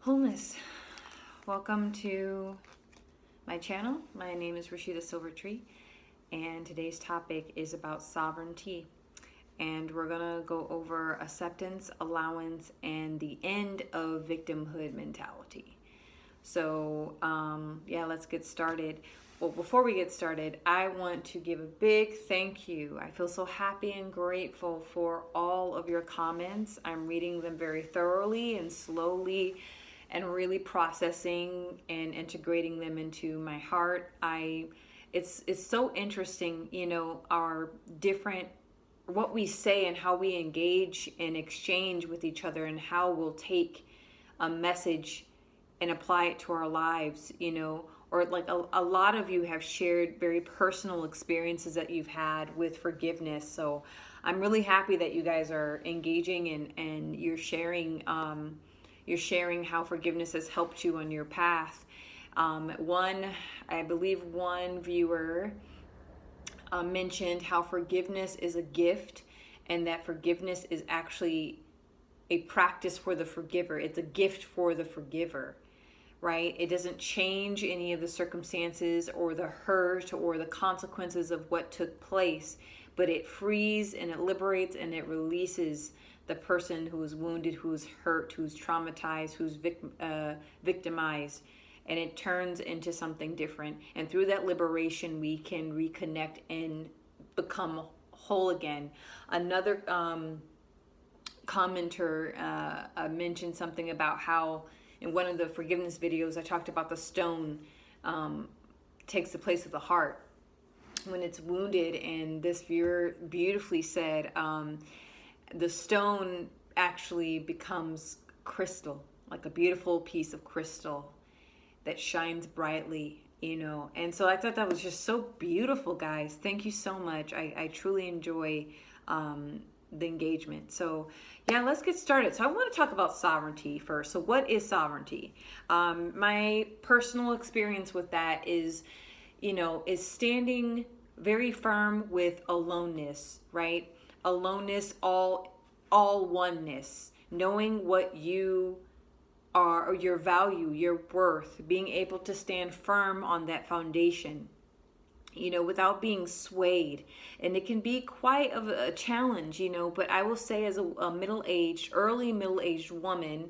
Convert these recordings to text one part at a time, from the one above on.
Wholeness. Welcome to my channel. My name is Rashida Silvertree, and today's topic is about sovereignty. And we're gonna go over acceptance, allowance, and the end of victimhood mentality. So, let's get started. Well, before we get started, I want to give a big thank you. I feel so happy and grateful for all of your comments. I'm reading them very thoroughly and slowly and really processing and integrating them into my heart. It's so interesting, our different what we say and how we engage and exchange with each other, and how we'll take a message and apply it to our lives, or like a lot of you have shared very personal experiences that you've had with forgiveness. So I'm really happy that you guys are engaging and you're sharing how forgiveness has helped you on your path. I believe one viewer mentioned how forgiveness is a gift, and that forgiveness is actually a practice for the forgiver. It's a gift for the forgiver, right? It doesn't change any of the circumstances or the hurt or the consequences of what took place, but it frees and it liberates and it releases the person who is wounded, who's hurt, who's traumatized, who's victimized, and it turns into something different. And through that liberation, we can reconnect and become whole again. Another commenter mentioned something about how in one of the forgiveness videos I talked about the stone takes the place of the heart when it's wounded, and this viewer beautifully said the stone actually becomes crystal, like a beautiful piece of crystal that shines brightly, and so I thought that was just so beautiful, guys. Thank you so much. I truly enjoy the engagement. So let's get started. So I want to talk about sovereignty first. So what is sovereignty? My personal experience with that is standing very firm with aloneness, right? Aloneness, all oneness, knowing what you are, or your value, your worth, being able to stand firm on that foundation, without being swayed. And it can be quite of a challenge, but I will say, as a early middle-aged woman,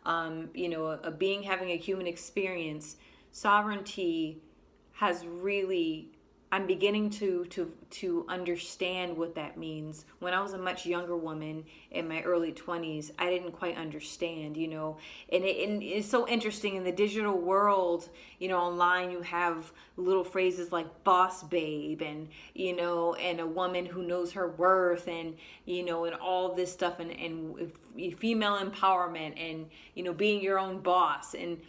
a being having a human experience, sovereignty has really, I'm beginning to understand what that means. When I was a much younger woman in my early 20s, I didn't quite understand, and it's so interesting in the digital world, online you have little phrases like boss babe, and, and a woman who knows her worth, and, and all this stuff, and female empowerment, and, being your own boss. And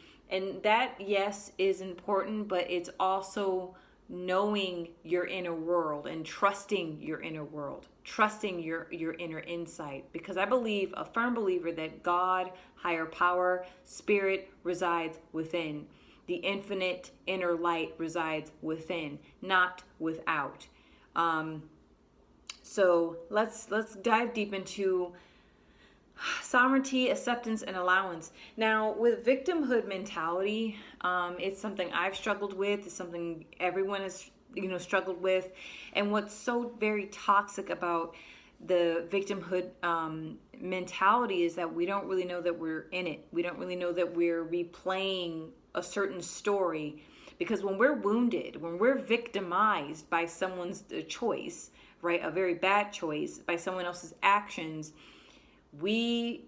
that, yes, is important, but it's also knowing your inner world and trusting your inner world, trusting your inner insight, because I believe, a firm believer, that God, higher power, spirit resides within. The infinite inner light resides within, not without. So let's dive deep into sovereignty, acceptance, and allowance. Now, with victimhood mentality, it's something I've struggled with. It's something everyone has, struggled with. And what's so very toxic about the victimhood mentality is that we don't really know that we're in it. We don't really know that we're replaying a certain story. Because when we're wounded, when we're victimized by someone's choice, right, a very bad choice, by someone else's actions, we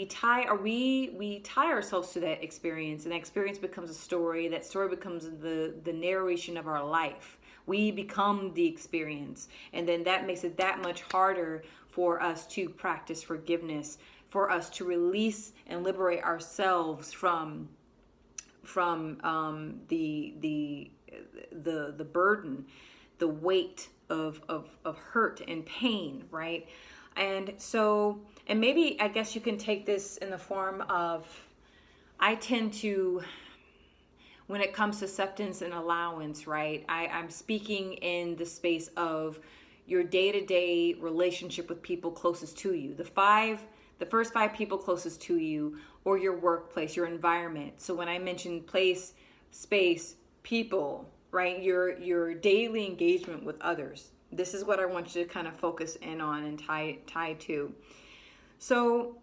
tie ourselves to that experience, and that experience becomes a story. That story becomes the narration of our life. We become the experience, and then that makes it that much harder for us to practice forgiveness, for us to release and liberate ourselves from the burden, the weight of hurt and pain, right? And so, and maybe, I guess you can take this in the form of, I tend to, when it comes to acceptance and allowance, right, I'm speaking in the space of your day-to-day relationship with people closest to you. The five The first 5 people closest to you, or your workplace, your environment. So when I mentioned place, space, people, right? Your daily engagement with others. This is what I want you to kind of focus in on and tie to. So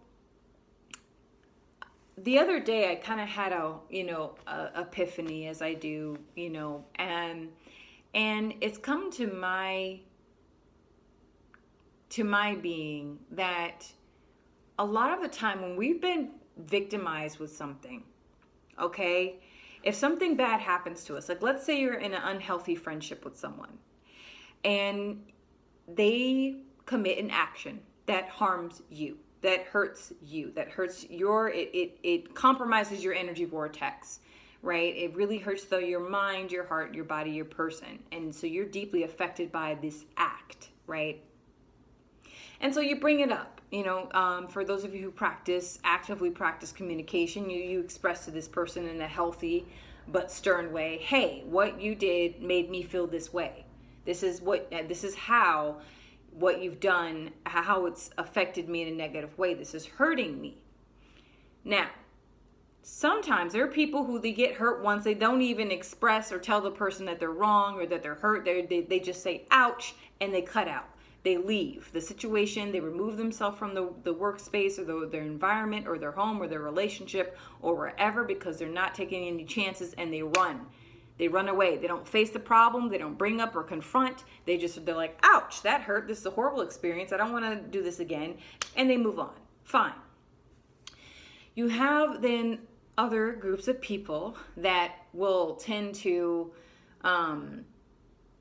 the other day I kind of had a epiphany, as I do, and it's come to my being that a lot of the time when we've been victimized with something, okay, if something bad happens to us, like let's say you're in an unhealthy friendship with someone and they commit an action that harms you, that hurts you, that hurts it compromises your energy vortex, right? It really hurts your mind, your heart, your body, your person. And so you're deeply affected by this act, right? And so you bring it up, for those of you who actively practice communication, you express to this person in a healthy but stern way, hey, what you did made me feel this way. This is how what you've done, how it's affected me in a negative way. This is hurting me. Now, sometimes there are people who they get hurt once, they don't even express or tell the person that they're wrong or that they're hurt. They just say, ouch, and they cut out. They leave the situation, they remove themselves from the workspace or their environment or their home or their relationship or wherever, because they're not taking any chances, and they run. They run away. They don't face the problem. They don't bring up or confront. They're like, ouch, that hurt. This is a horrible experience. I don't want to do this again. And they move on. Fine. You have then other groups of people that will tend to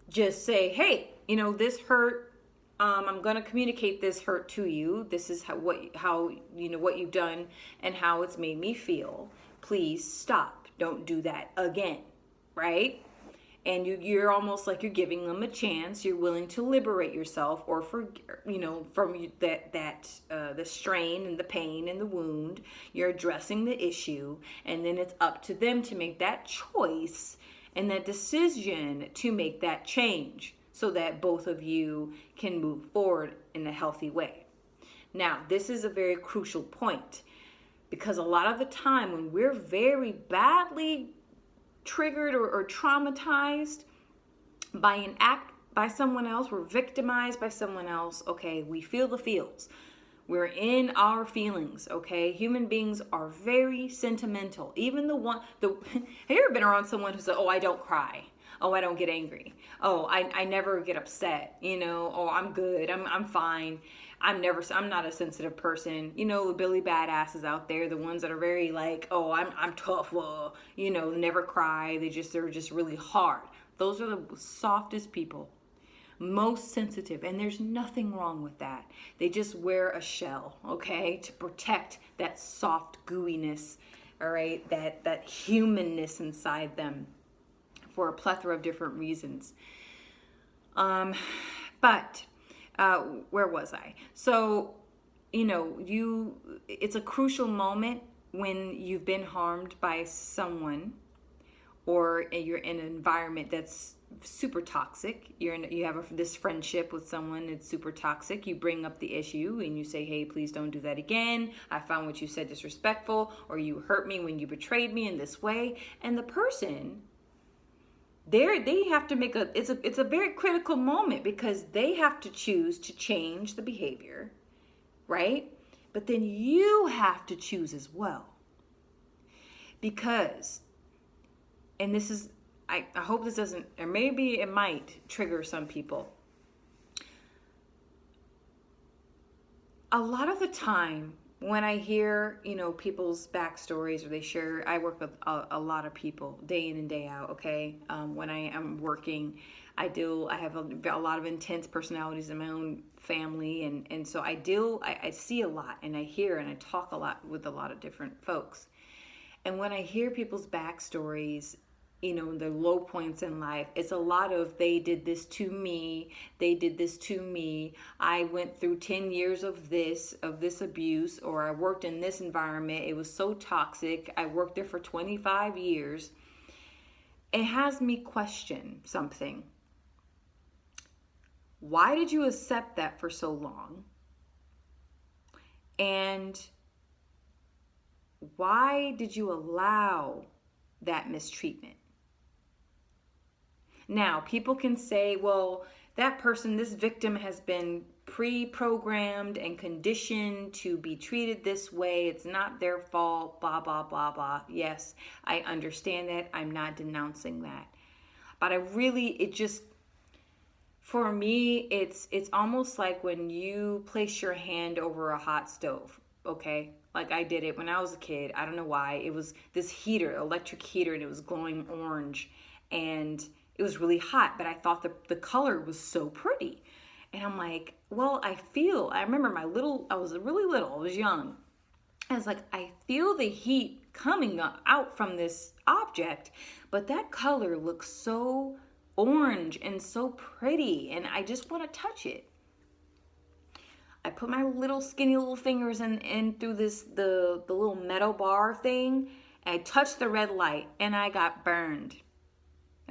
just say, hey, this hurt. I'm going to communicate this hurt to you. This is how what you've done and how it's made me feel. Please stop. Don't do that again. Right? And you're almost like you're giving them a chance. You're willing to liberate yourself or from the strain and the pain and the wound. You're addressing the issue, and then it's up to them to make that choice and that decision to make that change so that both of you can move forward in a healthy way. Now, this is a very crucial point, because a lot of the time when we're very badly triggered or traumatized by an act by someone else, we're victimized by someone else, okay, we feel the feels. We're in our feelings, okay? Human beings are very sentimental. Even have you ever been around someone who said, oh, I don't cry. Oh, I don't get angry. Oh, I never get upset. Oh, I'm good. I'm fine. I'm not a sensitive person. The Billy Badasses out there, the ones that are very like, oh, I'm tough. Never cry. They're just really hard. Those are the softest people, most sensitive, and there's nothing wrong with that. They just wear a shell, okay, to protect that soft gooiness, all right, that humanness inside them, for a plethora of different reasons. But where was I? So, it's a crucial moment when you've been harmed by someone, or you're in an environment that's super toxic. You have this friendship with someone that's super toxic. You bring up the issue and you say, hey, please don't do that again. I found what you said disrespectful, or you hurt me when you betrayed me in this way. And the person, they have to make it's a very critical moment, because they have to choose to change the behavior, right? But then you have to choose as well, because, and this is, I hope this doesn't, or maybe it might trigger some people. A lot of the time when I hear, people's backstories, or they share, I work with a lot of people day in and day out, okay? When I am working, I have a lot of intense personalities in my own family, and so I see a lot, and I hear and I talk a lot with a lot of different folks. And when I hear people's backstories, their low points in life, it's a lot of, they did this to me, I went through 10 years of this abuse, or I worked in this environment, it was so toxic, I worked there for 25 years. It has me question something. Why did you accept that for so long? And why did you allow that mistreatment? Now, people can say, well, that person, this victim has been pre-programmed and conditioned to be treated this way. It's not their fault, blah, blah, blah, blah. Yes, I understand that. I'm not denouncing that. But for me, it's almost like when you place your hand over a hot stove, okay? Like I did it when I was a kid. I don't know why. It was this heater, electric heater, and it was glowing orange. And it was really hot, but I thought the color was so pretty. And I'm like, well, I remember I was really little, I was young. I was like, I feel the heat coming out from this object, but that color looks so orange and so pretty, and I just want to touch it. I put my little skinny little fingers in through the little metal bar thing, and I touched the red light, and I got burned.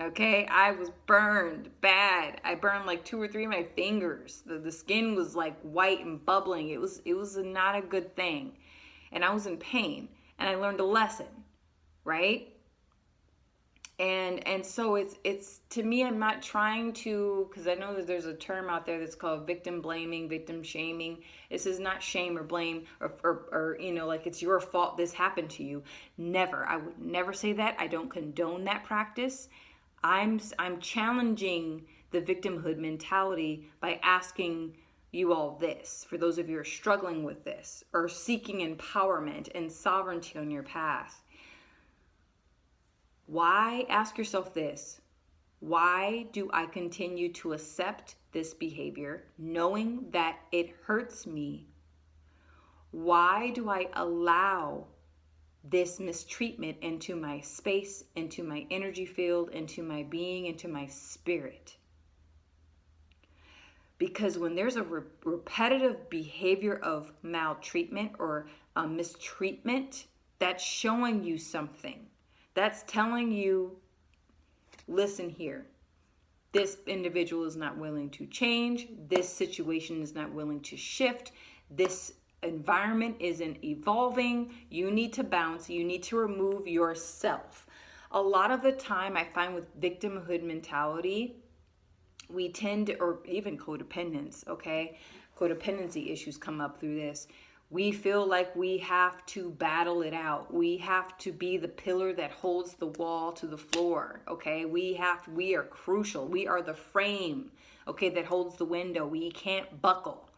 Okay, I was burned bad. I burned like 2 or 3 of my fingers. The skin was like white and bubbling. It was not a good thing, and I was in pain. And I learned a lesson, right? And so it's to me, I'm not trying to, because I know that there's a term out there that's called victim blaming, victim shaming. This is not shame or blame or like it's your fault this happened to you. Never. I would never say that. I don't condone that practice. I'm challenging the victimhood mentality by asking you all this, for those of you who are struggling with this or seeking empowerment and sovereignty on your path. Why, ask yourself this, why do I continue to accept this behavior knowing that it hurts me? Why do I allow this mistreatment into my space, into my energy field, into my being, into my spirit? Because when there's a repetitive behavior of maltreatment or mistreatment, that's showing you something. That's telling you, listen here, this individual is not willing to change. This situation is not willing to shift. This environment isn't evolving. You need to bounce. You need to remove yourself. A lot of the time I find with victimhood mentality, we tend to, or even codependence, okay? Codependency issues come up through this. We feel like we have to battle it out. We have to be the pillar that holds the wall to the floor, okay? We are crucial. We are the frame, okay, that holds the window. We can't buckle.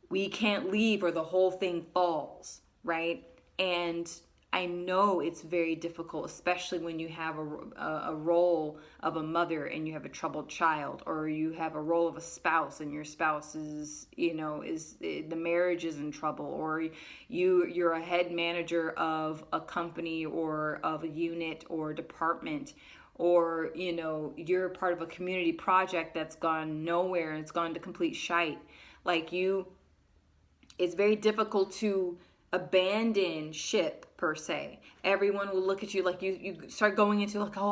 We can't leave or the whole thing falls, right? And I know it's very difficult, especially when you have a role of a mother and you have a troubled child, or you have a role of a spouse and your spouse is the marriage is in trouble, or you're a head manager of a company or of a unit or department, or you're part of a community project that's gone nowhere and it's gone to complete shite. It's very difficult to abandon ship per se. Everyone will look at you like you start going into like, oh,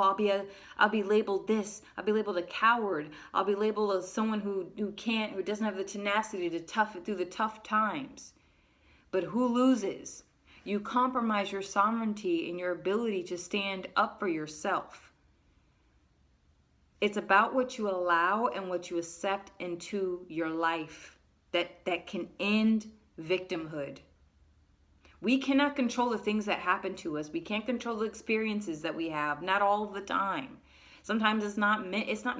I'll be labeled this. I'll be labeled a coward. I'll be labeled as someone who doesn't have the tenacity to tough it through the tough times. But who loses? You compromise your sovereignty and your ability to stand up for yourself. It's about what you allow and what you accept into your life that can end victimhood. We cannot control the things that happen to us. We can't control the experiences that we have, not all of the time. Sometimes it's not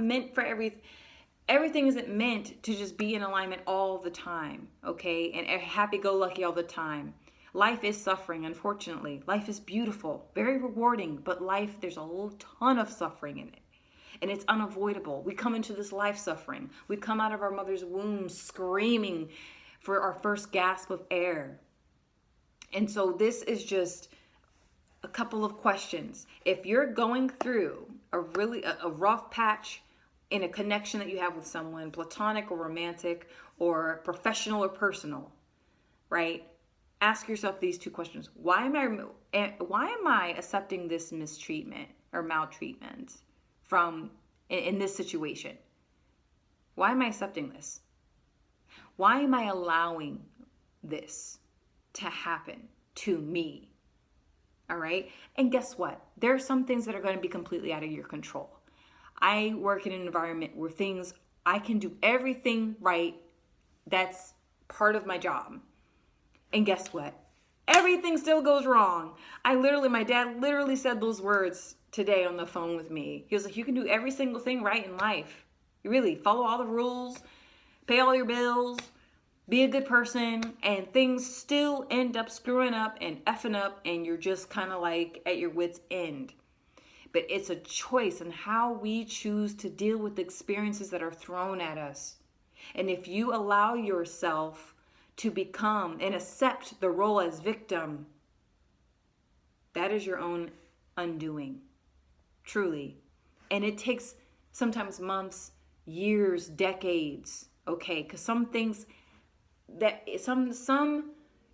meant for everything isn't meant to just be in alignment all the time, okay? And happy-go-lucky all the time. Life is suffering, unfortunately. Life is beautiful, very rewarding, but there's a whole ton of suffering in it. And it's unavoidable. We come into this life suffering. We come out of our mother's womb screaming for our first gasp of air. And so this is just a couple of questions. If you're going through a rough patch in a connection that you have with someone, platonic or romantic or professional or personal, right? Ask yourself these 2 questions. Why am I accepting this mistreatment or maltreatment in this situation? Why am I accepting this? Why am I allowing this to happen to me. All right. And guess what? There are some things that are going to be completely out of your control. I work in an environment where I can do everything right. That's part of my job. And guess what? Everything still goes wrong. My dad literally said those words today on the phone with me. He was like, you can do every single thing right in life. You really follow all the rules, pay all your bills, be a good person, and things still end up screwing up and effing up, and you're just kind of like at your wit's end. But it's a choice on how we choose to deal with the experiences that are thrown at us. And if you allow yourself to become and accept the role as victim, that is your own undoing, truly. And it takes sometimes months, years, decades, okay? Because some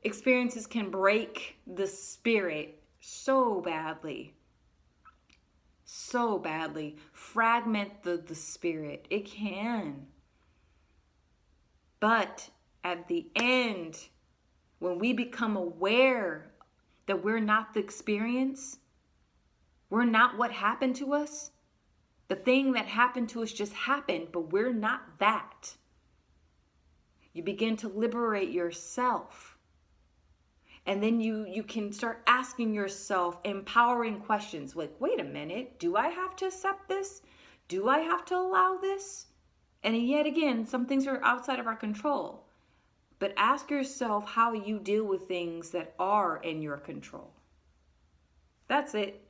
experiences can break the spirit so badly, fragment the spirit. It can. But at the end, when we become aware that we're not the experience, we're not what happened to us, the thing that happened to us just happened, but we're not that. You begin to liberate yourself. And then you can start asking yourself empowering questions like, wait a minute, do I have to accept this? Do I have to allow this? And yet again, some things are outside of our control. But ask yourself how you deal with things that are in your control. That's it.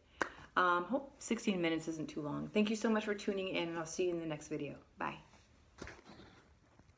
Hope 16 minutes isn't too long. Thank you so much for tuning in, and I'll see you in the next video. Bye.